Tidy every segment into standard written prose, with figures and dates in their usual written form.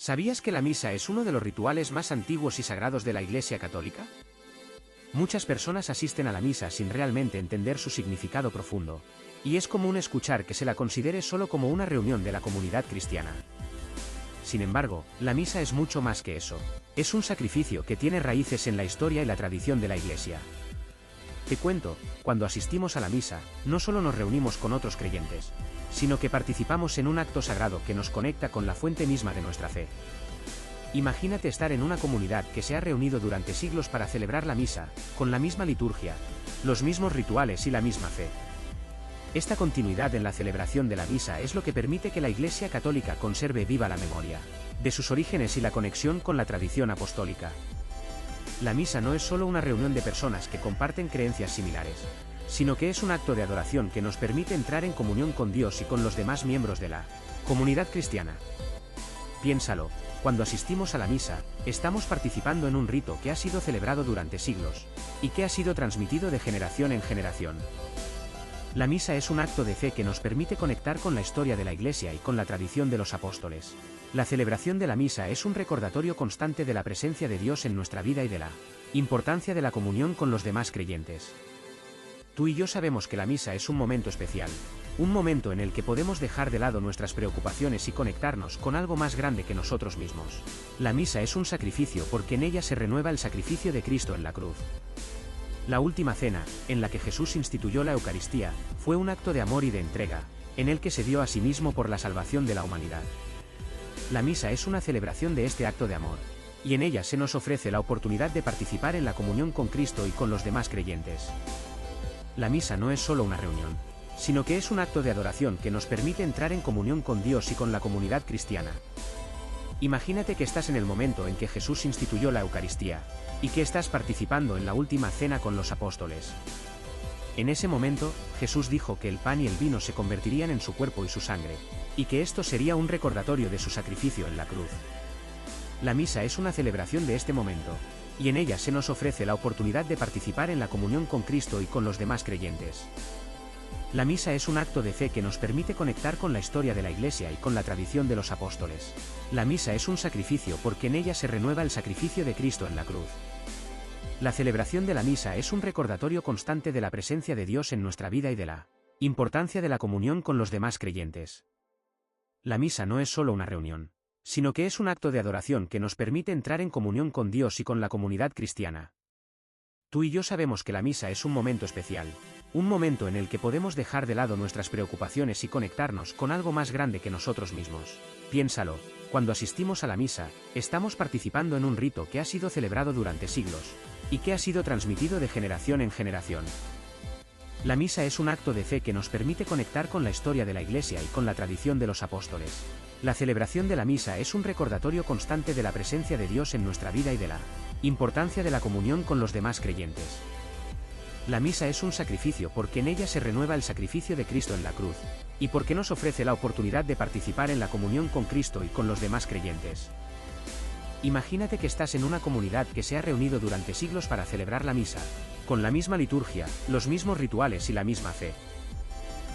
¿Sabías que la misa es uno de los rituales más antiguos y sagrados de la Iglesia Católica? Muchas personas asisten a la misa sin realmente entender su significado profundo, y es común escuchar que se la considere solo como una reunión de la comunidad cristiana. Sin embargo, la misa es mucho más que eso. Es un sacrificio que tiene raíces en la historia y la tradición de la Iglesia. Te cuento, cuando asistimos a la misa, no solo nos reunimos con otros creyentes, sino que participamos en un acto sagrado que nos conecta con la fuente misma de nuestra fe. Imagínate estar en una comunidad que se ha reunido durante siglos para celebrar la misa, con la misma liturgia, los mismos rituales y la misma fe. Esta continuidad en la celebración de la misa es lo que permite que la Iglesia Católica conserve viva la memoria de sus orígenes y la conexión con la tradición apostólica. La misa no es solo una reunión de personas que comparten creencias similares, sino que es un acto de adoración que nos permite entrar en comunión con Dios y con los demás miembros de la comunidad cristiana. Piénsalo, cuando asistimos a la misa, estamos participando en un rito que ha sido celebrado durante siglos, y que ha sido transmitido de generación en generación. La misa es un acto de fe que nos permite conectar con la historia de la Iglesia y con la tradición de los apóstoles. La celebración de la misa es un recordatorio constante de la presencia de Dios en nuestra vida y de la importancia de la comunión con los demás creyentes. Tú y yo sabemos que la misa es un momento especial, un momento en el que podemos dejar de lado nuestras preocupaciones y conectarnos con algo más grande que nosotros mismos. La misa es un sacrificio porque en ella se renueva el sacrificio de Cristo en la cruz. La última cena, en la que Jesús instituyó la Eucaristía, fue un acto de amor y de entrega, en el que se dio a sí mismo por la salvación de la humanidad. La misa es una celebración de este acto de amor, y en ella se nos ofrece la oportunidad de participar en la comunión con Cristo y con los demás creyentes. La misa no es solo una reunión, sino que es un acto de adoración que nos permite entrar en comunión con Dios y con la comunidad cristiana. Imagínate que estás en el momento en que Jesús instituyó la Eucaristía, y que estás participando en la última cena con los apóstoles. En ese momento, Jesús dijo que el pan y el vino se convertirían en su cuerpo y su sangre, y que esto sería un recordatorio de su sacrificio en la cruz. La misa es una celebración de este momento, y en ella se nos ofrece la oportunidad de participar en la comunión con Cristo y con los demás creyentes. La misa es un acto de fe que nos permite conectar con la historia de la Iglesia y con la tradición de los apóstoles. La misa es un sacrificio porque en ella se renueva el sacrificio de Cristo en la cruz. La celebración de la misa es un recordatorio constante de la presencia de Dios en nuestra vida y de la importancia de la comunión con los demás creyentes. La misa no es solo una reunión, sino que es un acto de adoración que nos permite entrar en comunión con Dios y con la comunidad cristiana. Tú y yo sabemos que la misa es un momento especial, un momento en el que podemos dejar de lado nuestras preocupaciones y conectarnos con algo más grande que nosotros mismos. Piénsalo, cuando asistimos a la misa, estamos participando en un rito que ha sido celebrado durante siglos, y que ha sido transmitido de generación en generación. La misa es un acto de fe que nos permite conectar con la historia de la Iglesia y con la tradición de los apóstoles. La celebración de la misa es un recordatorio constante de la presencia de Dios en nuestra vida y de la importancia de la comunión con los demás creyentes. La misa es un sacrificio porque en ella se renueva el sacrificio de Cristo en la cruz, y porque nos ofrece la oportunidad de participar en la comunión con Cristo y con los demás creyentes. Imagínate que estás en una comunidad que se ha reunido durante siglos para celebrar la misa, con la misma liturgia, los mismos rituales y la misma fe.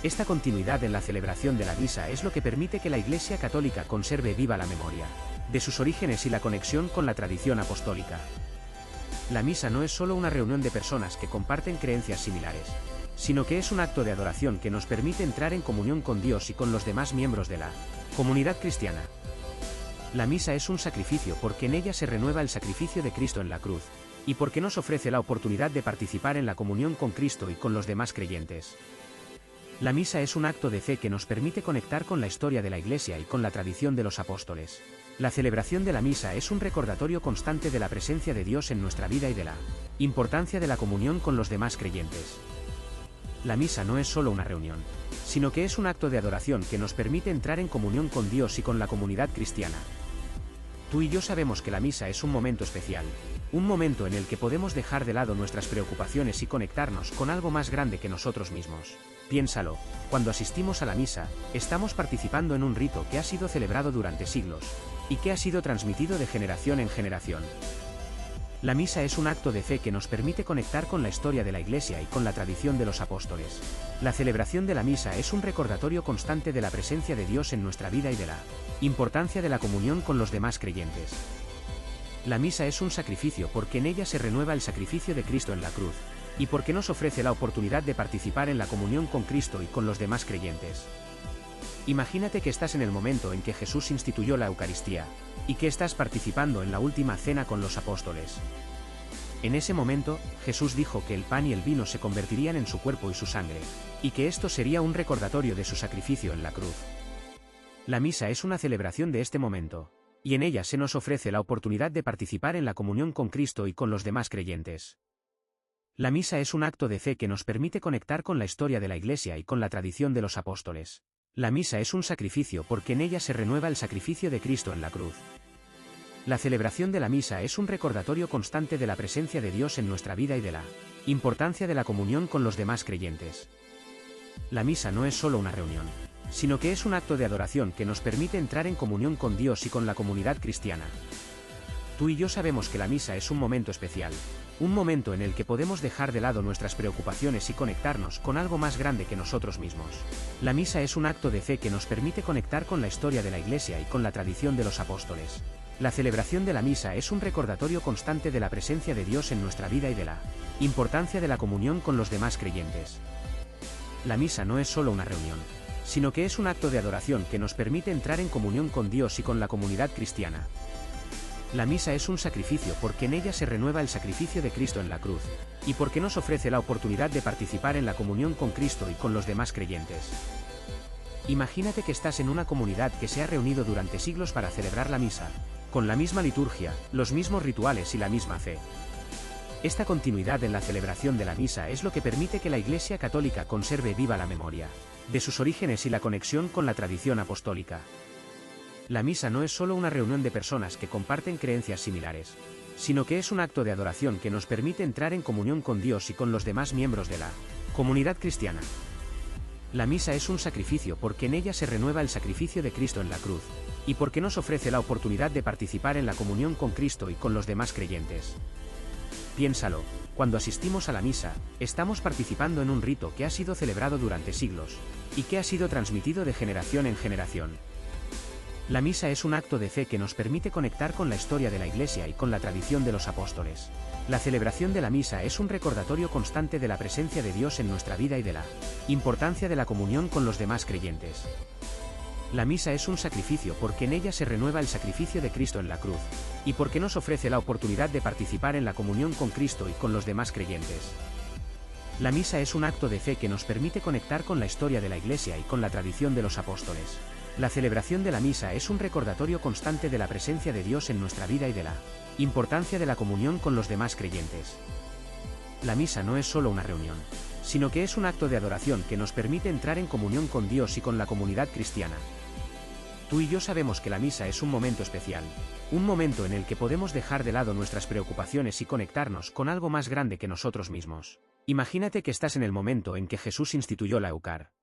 Esta continuidad en la celebración de la misa es lo que permite que la Iglesia Católica conserve viva la memoria de sus orígenes y la conexión con la tradición apostólica. La misa no es solo una reunión de personas que comparten creencias similares, sino que es un acto de adoración que nos permite entrar en comunión con Dios y con los demás miembros de la comunidad cristiana. La misa es un sacrificio porque en ella se renueva el sacrificio de Cristo en la cruz, y porque nos ofrece la oportunidad de participar en la comunión con Cristo y con los demás creyentes. La misa es un acto de fe que nos permite conectar con la historia de la Iglesia y con la tradición de los apóstoles. La celebración de la misa es un recordatorio constante de la presencia de Dios en nuestra vida y de la importancia de la comunión con los demás creyentes. La misa no es solo una reunión, sino que es un acto de adoración que nos permite entrar en comunión con Dios y con la comunidad cristiana. Tú y yo sabemos que la misa es un momento especial, un momento en el que podemos dejar de lado nuestras preocupaciones y conectarnos con algo más grande que nosotros mismos. Piénsalo, cuando asistimos a la misa, estamos participando en un rito que ha sido celebrado durante siglos, y que ha sido transmitido de generación en generación. La misa es un acto de fe que nos permite conectar con la historia de la Iglesia y con la tradición de los apóstoles. La celebración de la misa es un recordatorio constante de la presencia de Dios en nuestra vida y de la importancia de la comunión con los demás creyentes. La misa es un sacrificio porque en ella se renueva el sacrificio de Cristo en la cruz, y porque nos ofrece la oportunidad de participar en la comunión con Cristo y con los demás creyentes. Imagínate que estás en el momento en que Jesús instituyó la Eucaristía, y que estás participando en la última cena con los apóstoles. En ese momento, Jesús dijo que el pan y el vino se convertirían en su cuerpo y su sangre, y que esto sería un recordatorio de su sacrificio en la cruz. La misa es una celebración de este momento, y en ella se nos ofrece la oportunidad de participar en la comunión con Cristo y con los demás creyentes. La misa es un acto de fe que nos permite conectar con la historia de la Iglesia y con la tradición de los apóstoles. La misa es un sacrificio porque en ella se renueva el sacrificio de Cristo en la cruz. La celebración de la misa es un recordatorio constante de la presencia de Dios en nuestra vida y de la importancia de la comunión con los demás creyentes. La misa no es solo una reunión, sino que es un acto de adoración que nos permite entrar en comunión con Dios y con la comunidad cristiana. Tú y yo sabemos que la misa es un momento especial, un momento en el que podemos dejar de lado nuestras preocupaciones y conectarnos con algo más grande que nosotros mismos. La misa es un acto de fe que nos permite conectar con la historia de la Iglesia y con la tradición de los apóstoles. La celebración de la misa es un recordatorio constante de la presencia de Dios en nuestra vida y de la importancia de la comunión con los demás creyentes. La misa no es solo una reunión, sino que es un acto de adoración que nos permite entrar en comunión con Dios y con la comunidad cristiana. La misa es un sacrificio porque en ella se renueva el sacrificio de Cristo en la cruz, y porque nos ofrece la oportunidad de participar en la comunión con Cristo y con los demás creyentes. Imagínate que estás en una comunidad que se ha reunido durante siglos para celebrar la misa, con la misma liturgia, los mismos rituales y la misma fe. Esta continuidad en la celebración de la misa es lo que permite que la Iglesia Católica conserve viva la memoria de sus orígenes y la conexión con la tradición apostólica. La misa no es solo una reunión de personas que comparten creencias similares, sino que es un acto de adoración que nos permite entrar en comunión con Dios y con los demás miembros de la comunidad cristiana. La misa es un sacrificio porque en ella se renueva el sacrificio de Cristo en la cruz, y porque nos ofrece la oportunidad de participar en la comunión con Cristo y con los demás creyentes. Piénsalo, cuando asistimos a la misa, estamos participando en un rito que ha sido celebrado durante siglos, y que ha sido transmitido de generación en generación. La misa es un acto de fe que nos permite conectar con la historia de la Iglesia y con la tradición de los apóstoles. La celebración de la misa es un recordatorio constante de la presencia de Dios en nuestra vida y de la importancia de la comunión con los demás creyentes. La misa es un sacrificio porque en ella se renueva el sacrificio de Cristo en la cruz, y porque nos ofrece la oportunidad de participar en la comunión con Cristo y con los demás creyentes. La misa es un acto de fe que nos permite conectar con la historia de la Iglesia y con la tradición de los apóstoles. La celebración de la misa es un recordatorio constante de la presencia de Dios en nuestra vida y de la importancia de la comunión con los demás creyentes. La misa no es solo una reunión, sino que es un acto de adoración que nos permite entrar en comunión con Dios y con la comunidad cristiana. Tú y yo sabemos que la misa es un momento especial, un momento en el que podemos dejar de lado nuestras preocupaciones y conectarnos con algo más grande que nosotros mismos. Imagínate que estás en el momento en que Jesús instituyó la Eucaristía.